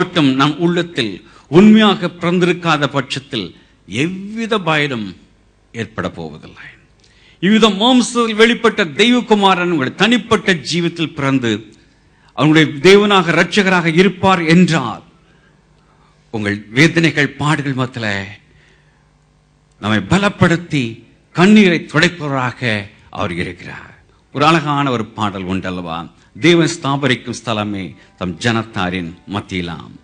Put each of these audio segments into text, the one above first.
மட்டும் நம் உள்ளத்தில் உண்மையாக பிறந்திருக்காத பட்சத்தில் எவ்வித பயனும் ஏற்பட போவதில்லை. இவ்வித மாம்சத்தில் வெளிப்பட்ட தெய்வகுமாரன் உங்களுடைய தனிப்பட்ட ஜீவித்தில் பிறந்து அவங்களுடைய தேவனாக இரட்சகராக இருப்பார் என்றால் உங்கள் வேதனைகள் பாடுகள் மத்தியில நம்மை பலப்படுத்தி கண்ணீரை துடைப்பவராக அவர் இருக்கிறார். ஒரு அழகான ஒரு பாடல் உண்டல்லவா, தேவன் ஸ்தாபரிக்கும் ஸ்தலமே தம் ஜனத்தாரின் மத்தியிலாம்.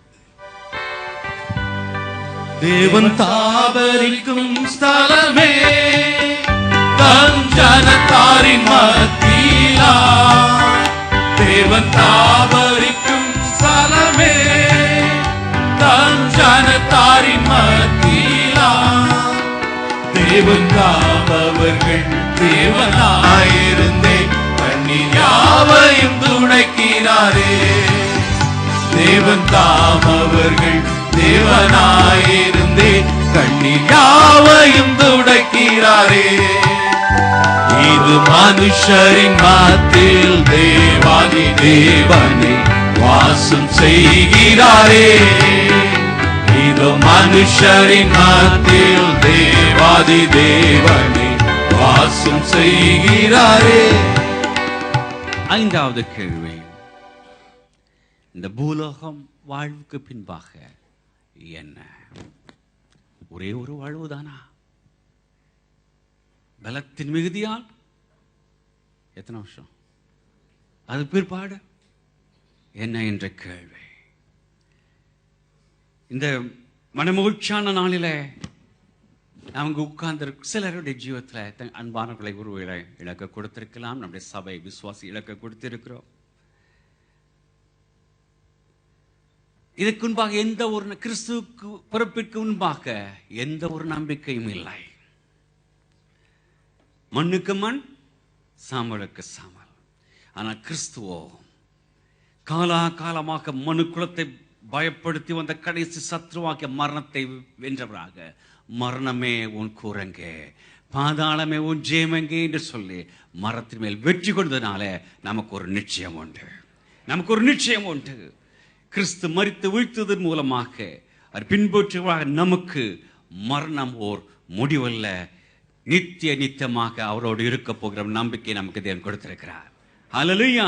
தேவன் தாபரிக்கும் ஸ்தலமே தம் ஜனத்தாரின் மத்தியிலாம். தேவன் தாபரிக்கும் ஸ்தலமே தம் ஜனத்தாரின் மத்தியிலாம். தேவன் காப்பவர்கள் தேவனாயிருந்தே கண்ணீர் யாவையும் துடைக்கிறாரே. தேவன் தாமவர்கள் தேவனாயிருந்தே கண்ணீர் யாவையும் துடைக்கிறாரே. இது மனுஷரின் மத்தியில் தேவாதி தேவனே வாசம் செய்கிறாரே. இது மனுஷரின் மத்தியில் தேவாதி தேவனே வாசம் செய்கிறாரே. ஐந்தாவது கேள்வி, இந்த பூலோகம் வாழ்வுக்கு பின்பாக என்ன? ஒரே ஒரு வாழ்வுதானா? பலத்தின் மிகுதியால் எத்தனை வருஷம்? அது பிற்பாடு என்ன என்ற கேள்வி. இந்த மனமகிழ்ச்சியான நாளில அவங்க உட்கார்ந்து சிலருடைய ஜீவத்தில் அன்பானவர்களை உருவங்களை இழக்க கொடுத்திருக்கலாம். நம்முடைய சபை விசுவாசி இழக்க கொடுத்திருக்கிறோம். இதற்கு முன்பாக எந்த ஒரு கிறிஸ்துவுக்கு பிறப்பிற்கு முன்பாக எந்த ஒரு நம்பிக்கையும் இல்லை. மண்ணுக்கு மண், சாம்பலுக்கு சாம்பல். ஆனால் கிறிஸ்துவோ காலா காலமாக மனு குலத்தை பயப்படுத்தி வந்த கடைசி சத்ருவாக்கிய மரணத்தை வென்றவராக, மரணமே உன் கூரங்கே, பாதாளமே உன் ஜெயமெங்கே என்று சொல்லி மரத்தின் மேல் வெற்றி கொண்டதுனால நமக்கு ஒரு நிச்சயம் உண்டு. நமக்கு ஒரு நிச்சயம் உண்டு. கிறிஸ்து மரித்து வீழ்த்ததன் மூலமாக அவர் பின்பற்றுவாக நமக்கு மரணம் ஓர் முடிவல்ல, நித்திய நித்தியமாக அவரோடு இருக்க போகிற நம்பிக்கை நமக்கு தேவன் கொடுத்திருக்கிறார். ஹல்லேலூயா.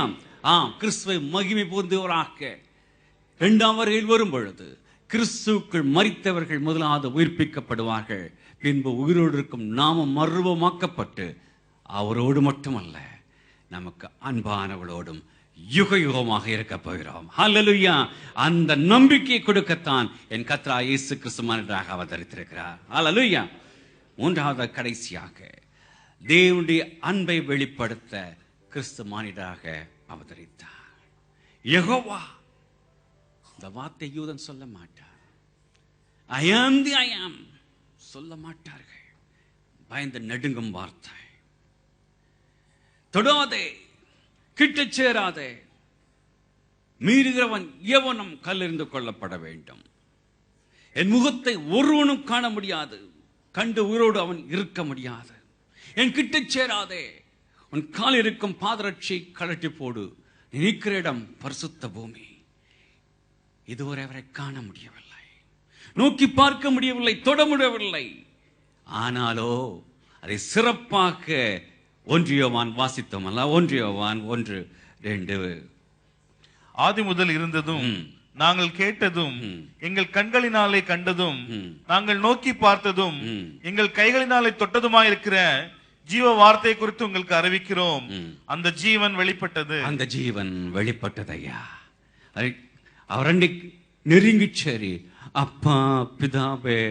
கிறிஸ்துவை மகிமை பொருந்துவராக இரண்டாம் வருகையில் வரும் பொழுது கிறிஸ்துவுக்குள் மரித்தவர்கள் முதலாவது உயிர்ப்பிக்கப்படுவார்கள். பின்பு உயிரோடு இருக்கும் நாமும் மறுரூபமாக்கப்பட்டு அவரோடு மட்டுமல்ல நமக்கு அன்பானவளோடும் யுக யுகமாக இருக்க போகிறோம். ஹல்லேலூயா. அந்த நம்பிக்கையை கொடுக்கத்தான் என் கர்த்தராகிய இயேசு கிறிஸ்து மனிதராக அவதரித்திருக்கிறார். ஹல்லேலூயா. மூன்றாவது கடைசியாக தேவனுடைய அன்பை வெளிப்படுத்த கிறிஸ்து மனிதராக அவதரித்தார். யெகோவா, இந்த வார்த்தை யூதன் சொல்ல மாட்டார். ஐ ஆம் தி ஐ ஆம் சொல்ல மாட்டார்கள். பயந்து நடுங்கும் வார்த்தை. தொடாதே, கிட்ட சேராதே, மீறுகிறவன் எவனும் கல்லெறிந்து கொள்ளப்பட வேண்டும். என் முகத்தை ஒருவனும் காண முடியாது, கண்டு உயிரோடு அவன் இருக்க முடியாது. என் கிட்ட சேராதே, உன் கால் இருக்கும் பாதரட்சை கழட்டி போடு, நிற்கிற இடம் பரிசுத்த பூமி. இதுவரை அவரை காண முடியவில்லை, நோக்கி பார்க்க முடியவில்லை, தொட முடியவில்லை. ஆனாலோ அதை சிறப்பாக 1 யோவான் வாசித்தோம் அல்ல, 1 யோவான் 1:2. ஆதி முதல் இருந்ததும் நாங்கள் கேட்டதும் எங்கள் கண்களினாலே கண்டதும் நாங்கள் நோக்கி பார்த்ததும் எங்கள் கைகளினாலே தொட்டதுமாயிருக்கிற ஜீவ வார்த்தை குறித்து உங்களுக்கு அறிவிக்கிறோம். அந்த ஜீவன் வெளிப்பட்டது. அந்த ஜீவன் வெளிப்பட்டது ஐயா. அவர் நெருங்கி சேரி அப்பா பிதாவே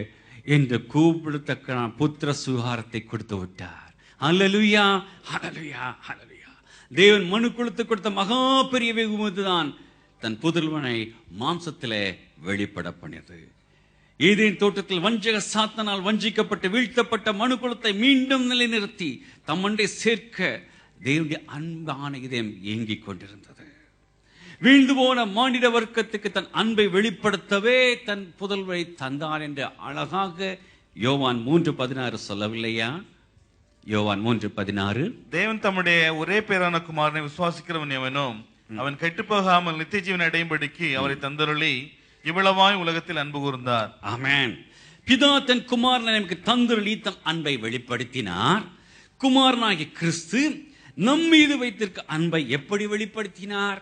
என்று கூப்பிடத்தக்க புத்திர சுகாரத்தை கொடுத்து விட்டார். ஹல்லேலூயா, ஹல்லேலூயா, ஹல்லேலூயா. தேவன் மனு குலத்து கொடுத்த மகா பெரிய வெகுமதிதான் தன் புதல்வனை மாம்சத்திலே வெளிப்பட பண்ணியது. ஏதேன் தோட்டத்தில் வஞ்சக சாத்தனால் வஞ்சிக்கப்பட்டு வீழ்த்தப்பட்ட மனு குலத்தை மீண்டும் நிலைநிறுத்தி தம்மண்டை சேர்க்க தேவனுடைய அன்பான இதயம் ஏங்கிக் கொண்டிருந்தது. வீழ்ந்து போன மானிட வர்க்கத்துக்கு தன் அன்பை வெளிப்படுத்தவே தன் புதல்வரை தந்தார் என்று அழகாக யோவான் 3:16 சொல்லவில்லையா? யோவான் 3:16. தேவன் தம்முடைய ஒரே பேரான குமாரனை விசுவாசிக்கிறவன் எவனும் அவன் கெட்டு போகாமல் நித்திய ஜீவன் அடையும்படிக்கு அவரை தந்தருளி இவ்வளவாய் உலகத்தில் அன்பு கூர்ந்தார். ஆமென். பிதா தன் குமாரனை நமக்கு தந்தருளி தம் அன்பை வெளிப்படுத்தினார். குமாரனாகிய கிறிஸ்து நம் மீது வைத்திருக்க அன்பை எப்படி வெளிப்படுத்தினார்?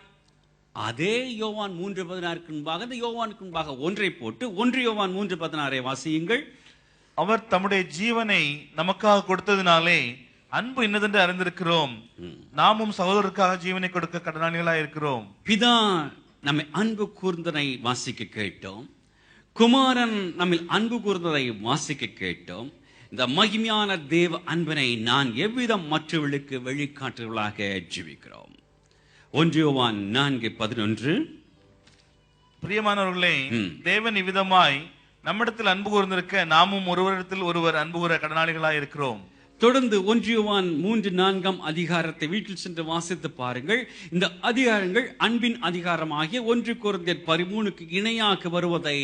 அதே யோவான் 3:16 முன்பாக, அந்த யோவானுக்கு முன்பாக ஒன்றை போட்டு 1 யோவான் 3:16 வாசியுங்கள். அவர் தம்முடைய ஜீவனை நமக்காக கொடுத்ததினாலே அன்பு இன்னதென்று அறிந்திருக்கிறோம். நாமும் சகோதரருக்காக ஜீவனை கொடுக்க கடனாளிகளாய் இருக்கிறோம். பிதா நம்மை அன்பு கூர்ந்ததை வாசிக்க கேட்டோம். குமாரன் நம்மில் அன்பு கூர்ந்ததை வாசிக்க கேட்டோம். இந்த மகிமையான தேவ அன்பினை நான் எவ்விதம் மற்றவர்களுக்கு வெளிக்காட்டுவர்களாக ஜீவிக்கிறோம்? 1 யோவான் 4:11. பிரியமானவர்களே, தேவன் இவ்விதமாய் நம்மிடத்தில் அன்பு கூர்ந்திருக்க நாமும் ஒருவரிடத்தில் ஒருவர் அன்பு கூற கடனாளிகளாய் இருக்கிறோம். தொடர்ந்து 1 யோவான் 3:4 அதிகாரத்தை வீட்டில் சென்று வாசித்து பாருங்கள். இந்த அதிகாரங்கள் அன்பின் அதிகாரமாகிய 1 கொரிந்தியர் 13க்கு இணையாக வருவதை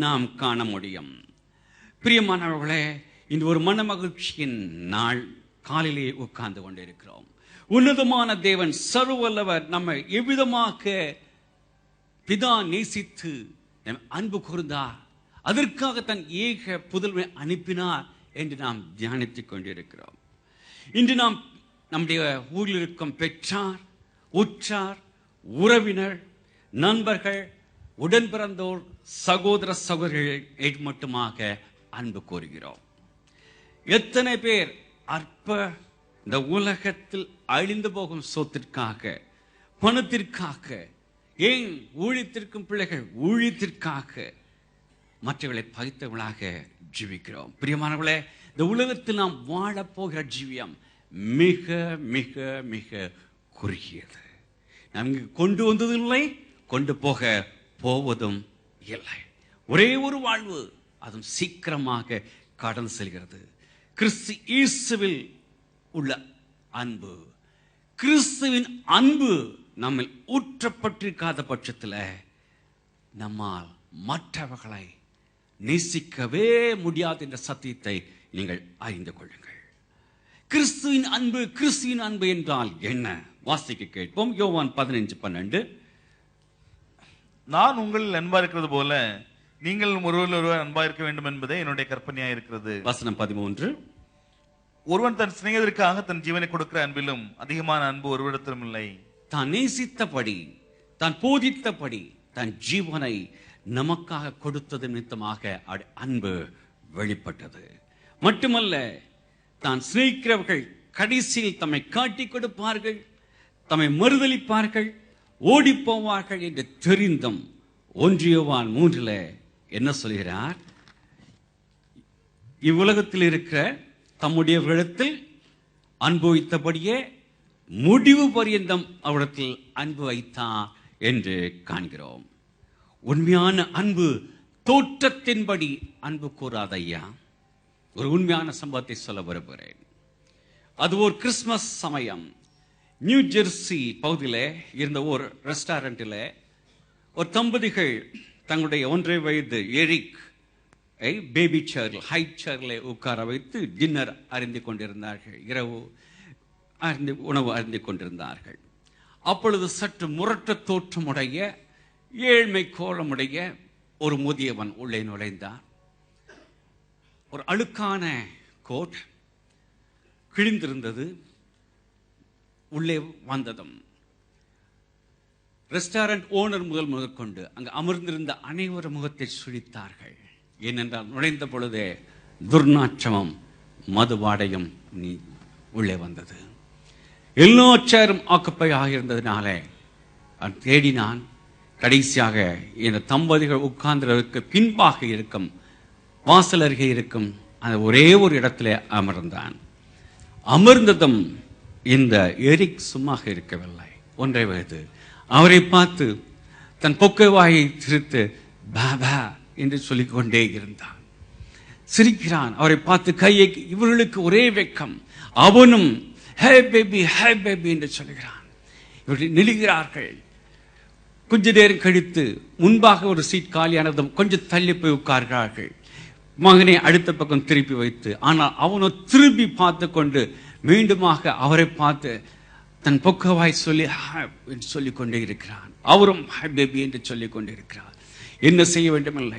நாம் காண முடியும். பிரியமானவர்களே, இந்த ஒரு மன மகிழ்ச்சியின் நாள் காலையிலே உட்கார்ந்து கொண்டிருக்கிறோம். உன்னதமான தேவன் சர்வவல்லவர் நம்மை எவ்விதமாக பிதா நேசித்து அன்பு கூர்ந்தார், அதற்காக தன் ஏக புதல்வனை அனுப்பினார் என்று நாம் தியானித்துக் கொண்டிருக்கிறோம். இன்று நாம் நம்முடைய ஊரில் இருக்கும் பெற்றார், உற்றார், உறவினர், நண்பர்கள், உடன் பிறந்தோர், சகோதர சகோதரிகள் மட்டுமாக அன்பு கூறுகிறோம். எத்தனை பேர் அற்ப இந்த உலகத்தில் அழிந்து போகும் சொத்திற்காக, பணத்திற்காக, ஏன் ஊழியத்திற்கும் பிள்ளைகள் ஊழியத்திற்காக மற்றவர்களை பகைத்தவர்களாக ஜீவிக்கிறோம். பிரியமானவர்களே, இந்த உலகத்தில் நாம் வாழப்போகிற ஜீவியம் மிக மிக மிக குறுகியது. நாம் இங்கு கொண்டு வந்ததும் இல்லை, கொண்டு போக போவதும் இல்லை. ஒரே ஒரு வாழ்வு, அதுவும் சீக்கிரமாக கடந்து செல்கிறது. கிறிஸ்து இயேசுவில் உள்ள அன்பு, கிறிஸ்துவின் அன்பு நம்மை ஊற்றப்பட்டிருக்காத பட்சத்தில் நம்மால் மற்றவர்களை நேசிக்கவே முடியாது என்ற சத்தியத்தை நீங்கள் அறிந்து கொள்ளுங்கள். கிறிஸ்துவின் அன்பு, கிறிஸ்துவின் அன்பு என்றால் என்ன? வாசிக்க கேட்போம். யோவான் 15:12. நான் உங்களில் அன்பா இருக்கிறது போல நீங்கள் ஒருவர் அன்பா இருக்க வேண்டும் என்பதே என்னுடைய கற்பனையா இருக்கிறது. வசனம் 13. ஒருவன் தன் சிநேகிதருக்காக தன் ஜீவனை கொடுக்கிற அன்பிலும் அதிகமான அன்பு ஒருவரிடத்திலும் இல்லை. தான் நேசித்தபடி, தான் போதித்தபடி தன் ஜீவனை நமக்காக கொடுத்தது நிமித்தமாக அன்பு வெளிப்பட்டது. மட்டுமல்ல, தான் சிநேகிக்கிறவர்கள் கடைசியில் தம்மை காட்டி கொடுப்பார்கள், தம்மை மறுதலிப்பார்கள், ஓடி போவார்கள் என்று தெரிந்தும் 1 யோவான் 3 என்ன சொல்கிறார்? இவ்வுலகத்தில் இருக்கிற தம்முடையவர்களிடத்தில் அனுபவித்தபடியே முடிவு பரியந்தம் அவரிடத்தில் அன்பு வைத்தார் என்று காண்கிறோம். உண்மையான அன்பு தோற்றத்தின்படி அன்பு கூறாதையா. ஒரு உண்மையான சம்பவத்தை சொல்ல விரும்புகிறேன். அது ஒரு கிறிஸ்துமஸ் சமயம். நியூ ஜெர்சி பகுதியில் இருந்த ஒரு ரெஸ்டாரண்ட்டில் ஒரு தம்பதிகள் தங்களுடைய 1 வயது எரிக் பேபி சேர்ல, ஹை சேர்ல உட்கார வைத்து டின்னர் அருந்தி கொண்டிருந்தார்கள். இரவு உணவு அருந்தி கொண்டிருந்தார்கள். அப்பொழுது சற்று முரட்டு தோற்றமுடைய, ஏழ்மை கோலமுடைய ஒரு முதியவன் உள்ளே நுழைந்தார். ஒரு அழுக்கான கோட் கிழிந்திருந்தது. உள்ளே வந்ததும் ரெஸ்டாரண்ட் ஓனர் முதற்கொண்டு அங்கு அமர்ந்திருந்த அனைவரும் முகத்தை சுழித்தார்கள். ஏனென்றால் நுழைந்த பொழுதே துர்நாற்றமும் மதுவாடையும் நீ உள்ளே வந்தது. எல்லா சேரும் ஆக்குப்பை ஆகியிருந்ததினாலே தேடினான். கடைசியாக இந்த தம்பதிகள் உட்கார்ந்ததற்கு பின்பாக இருக்கும், வாசல் அருகே இருக்கும் அந்த ஒரே ஒரு இடத்துல அமர்ந்தான். அமர்ந்ததும் இந்த எரிக் சும்மாக இருக்கவில்லை. 1 வயது அவரை பார்த்து தன் பொக்கை வாயை சிரித்து பாபா என்று சொல்லிக்கொண்டே இருந்தான். சிரிக்கிறான். அவரை பார்த்து கையை, இவர்களுக்கு ஒரே வெக்கம். அவனும் ஹே பேபி ஹே பேபி என்று சொல்லுகிறான். இவர்கள் நெழுகிறார்கள். கொஞ்ச நேரம் கழித்து முன்பாக ஒரு சீட் காலியானதும் கொஞ்சம் தள்ளி போய் உட்கார்கிறார்கள். மகனை அடுத்த பக்கம் திருப்பி வைத்து, ஆனால் அவனோ திரும்பி பார்த்து கொண்டு மீண்டுமாக அவரை பார்த்து தன் பொக்கவாய் சொல்லி சொல்லிக் கொண்டே இருக்கிறான். அவரும் ஹை பேபி என்று சொல்லிக் கொண்டே இருக்கிறார். என்ன செய்ய வேண்டும் இல்லை.